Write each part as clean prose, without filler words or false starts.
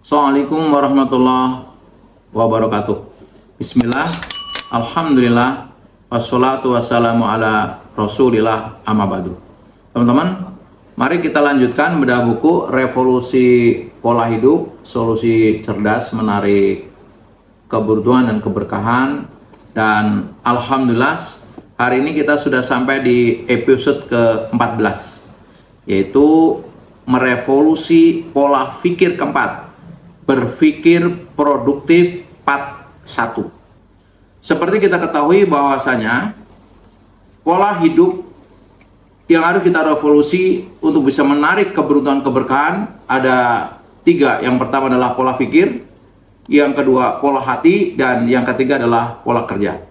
Assalamualaikum warahmatullahi wabarakatuh. Bismillah, alhamdulillah, wassalatu wassalamu ala rasulillah, amma ba'du. Teman-teman, mari kita lanjutkan bedah buku Revolusi Pola Hidup, Solusi Cerdas Menarik Keberuntungan dan Keberkahan. Dan alhamdulillah, hari ini kita sudah sampai di episode ke-14, yaitu merevolusi pola pikir keempat, berpikir produktif part 1. Seperti kita ketahui bahwasanya pola hidup yang harus kita revolusi untuk bisa menarik keberuntungan keberkahan ada 3. Yang pertama adalah pola pikir, yang kedua pola hati, dan yang ketiga adalah pola kerja.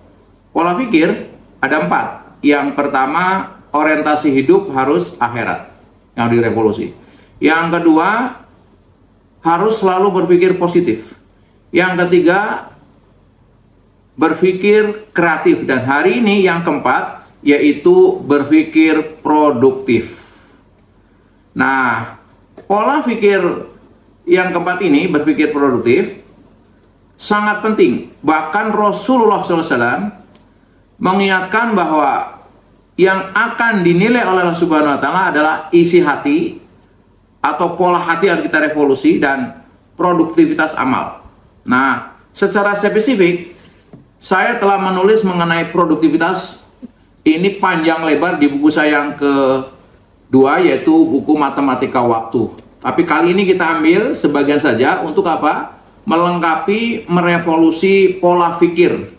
Pola pikir ada 4. Yang pertama, orientasi hidup harus akhirat yang direvolusi. Yang kedua, harus selalu berpikir positif. Yang ketiga, berpikir kreatif. Dan hari ini yang keempat, yaitu berpikir produktif. Nah, pola pikir yang keempat ini, berpikir produktif, sangat penting. Bahkan Rasulullah SAW mengingatkan bahwa yang akan dinilai oleh Allah Subhanahu wa Ta'ala adalah isi hati atau pola hati yang kita revolusi dan produktivitas amal. Nah, secara spesifik saya telah menulis mengenai produktivitas ini panjang lebar di buku saya yang kedua, yaitu buku Matematika Waktu. Tapi kali ini kita ambil sebagian saja untuk apa? Melengkapi merevolusi pola pikir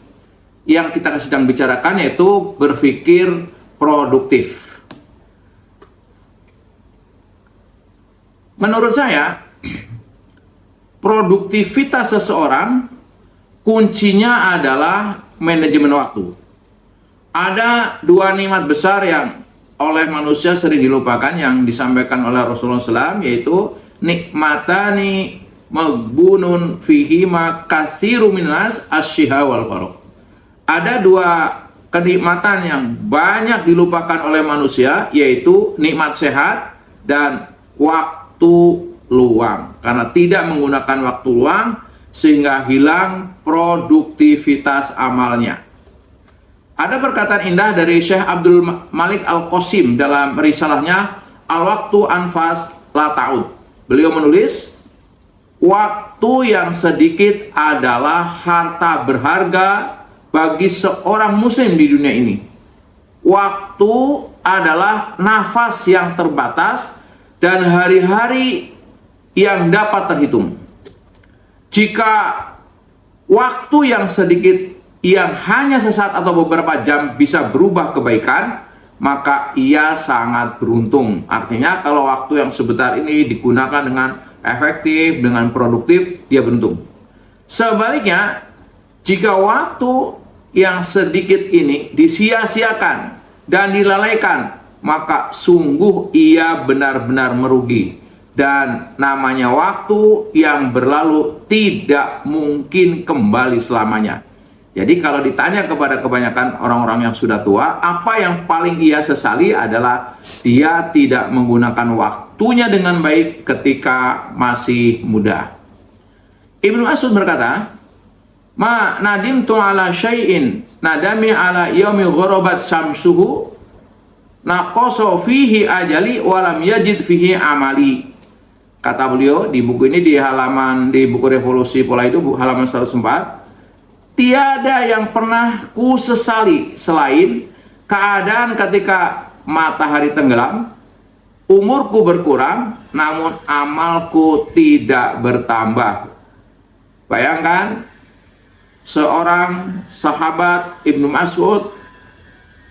yang kita sedang bicarakan, yaitu berpikir produktif. Menurut saya, produktivitas seseorang kuncinya adalah manajemen waktu. Ada 2 nikmat besar yang oleh manusia sering dilupakan yang disampaikan oleh Rasulullah SAW, yaitu nikmatani magbunun fihima katsiru minas asyiha wal faraq. Ada 2 kenikmatan yang banyak dilupakan oleh manusia, yaitu nikmat sehat dan waktu luang. Karena tidak menggunakan waktu luang sehingga hilang produktivitas amalnya. Ada perkataan indah dari Syekh Abdul Malik Al-Qasim dalam risalahnya Al-Waqtu Anfas La Ta'ud. Beliau menulis, waktu yang sedikit adalah harta berharga bagi seorang muslim di dunia ini. Waktu adalah nafas yang terbatas dan hari-hari yang dapat terhitung. Jika waktu yang sedikit, yang hanya sesaat atau beberapa jam bisa berubah kebaikan, maka ia sangat beruntung. Artinya kalau waktu yang sebentar ini digunakan dengan efektif, dengan produktif, dia beruntung. Sebaliknya, jika waktu yang sedikit ini disia-siakan dan dilalaikan, maka sungguh ia benar-benar merugi. Dan namanya waktu yang berlalu tidak mungkin kembali selamanya. Jadi kalau ditanya kepada kebanyakan orang-orang yang sudah tua, apa yang paling ia sesali adalah dia tidak menggunakan waktunya dengan baik ketika masih muda. Ibnu Mas'ud berkata, "Ma nadimtu ala syai'in nadami ala yaumi gharabat samsuhu naqasa fihi ajali walam yajid fihi amali." Kata beliau di buku ini, di buku Revolusi Pola Hidup halaman 104, tiada yang pernah ku sesali selain keadaan ketika matahari tenggelam, umurku berkurang namun amalku tidak bertambah. Bayangkan seorang sahabat Ibnu Mas'ud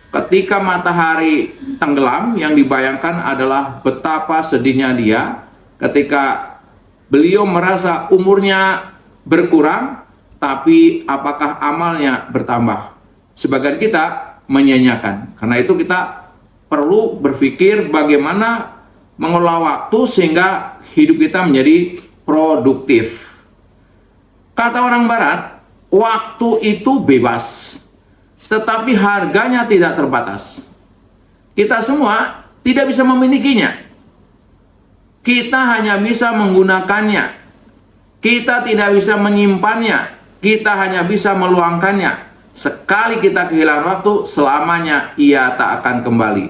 ketika matahari tenggelam, yang dibayangkan adalah betapa sedihnya dia ketika beliau merasa umurnya berkurang, tapi apakah amalnya bertambah? Sebagian kita menyanyiakan. Karena itu kita perlu berpikir bagaimana mengelola waktu sehingga hidup kita menjadi produktif. Kata orang Barat, waktu itu bebas, tetapi harganya tidak terbatas. Kita semua tidak bisa memilikinya. Kita hanya bisa menggunakannya. Kita tidak bisa menyimpannya, kita hanya bisa meluangkannya. Sekali kita kehilangan waktu, selamanya ia tak akan kembali.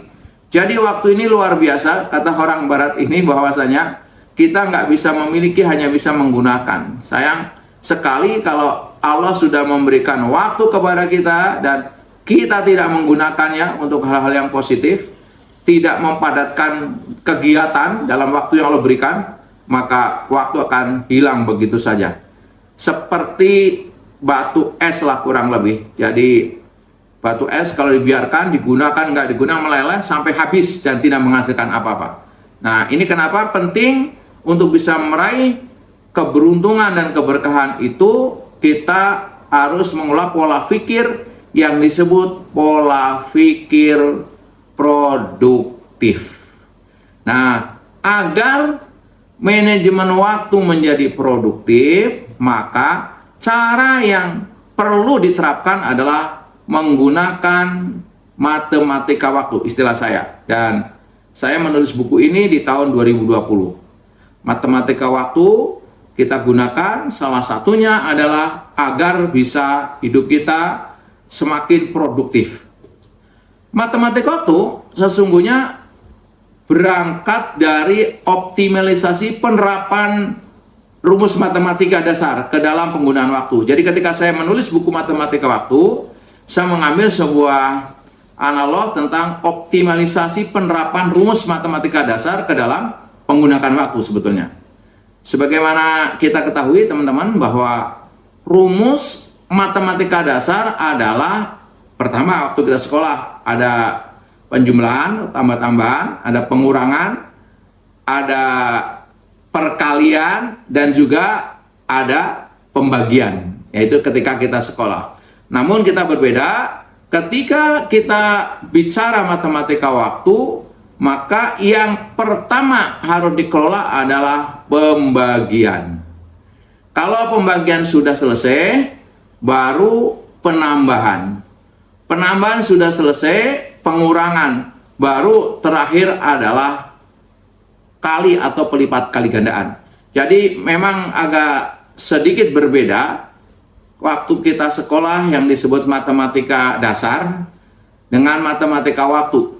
Jadi waktu ini luar biasa, kata orang barat ini, bahwasanya kita nggak bisa memiliki, hanya bisa menggunakan. Sayang sekali kalau Allah sudah memberikan waktu kepada kita dan kita tidak menggunakannya untuk hal-hal yang positif, tidak mempadatkan kegiatan dalam waktu yang Allah berikan, maka waktu akan hilang begitu saja. Seperti batu es lah kurang lebih. Jadi batu es kalau dibiarkan, digunakan, nggak digunakan, meleleh sampai habis dan tidak menghasilkan apa-apa. Nah, ini kenapa penting untuk bisa meraih keberuntungan dan keberkahan itu, kita harus mengolah pola pikir yang disebut pola pikir produktif. Nah, agar manajemen waktu menjadi produktif, maka cara yang perlu diterapkan adalah menggunakan matematika waktu, istilah saya. Dan saya menulis buku ini di tahun 2020. Matematika waktu kita gunakan, salah satunya adalah agar bisa hidup kita semakin produktif. Matematika waktu sesungguhnya berangkat dari optimalisasi penerapan rumus matematika dasar ke dalam penggunaan waktu. Jadi ketika saya menulis buku matematika waktu, saya mengambil sebuah analog tentang optimalisasi penerapan rumus matematika dasar ke dalam penggunaan waktu sebetulnya. Sebagaimana kita ketahui teman-teman bahwa rumus matematika dasar adalah, pertama waktu kita sekolah ada penjumlahan, tambah-tambahan, ada pengurangan, ada perkalian, dan juga ada pembagian, yaitu ketika kita sekolah. Namun kita berbeda, ketika kita bicara matematika waktu, maka yang pertama harus dikelola adalah pembagian. Kalau pembagian sudah selesai, baru penambahan. Penambahan sudah selesai, pengurangan. Baru terakhir adalah kali atau pelipat kali gandaan. Jadi memang agak sedikit berbeda waktu kita sekolah yang disebut matematika dasar dengan matematika waktu.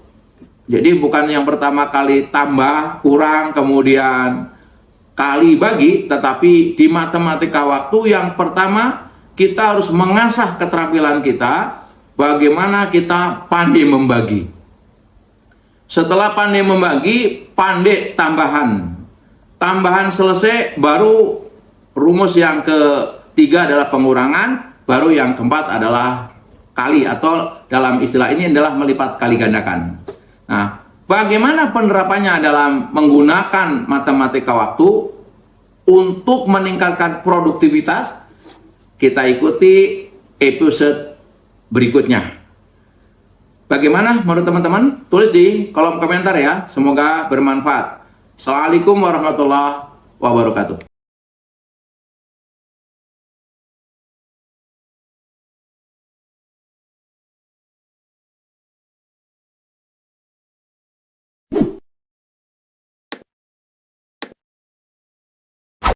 Jadi bukan yang pertama kali tambah, kurang, kemudian kali bagi, tetapi di matematika waktu yang pertama kita harus mengasah keterampilan kita, bagaimana kita pandai membagi. Setelah pandai membagi, pandai tambahan. Tambahan selesai, baru rumus yang ketiga adalah pengurangan, baru yang keempat adalah kali, atau dalam istilah ini adalah melipat kali gandakan. Nah, bagaimana penerapannya dalam menggunakan matematika waktu untuk meningkatkan produktivitas? Kita ikuti episode berikutnya. Bagaimana menurut teman-teman? Tulis di kolom komentar ya. Semoga bermanfaat. Assalamualaikum warahmatullahi wabarakatuh.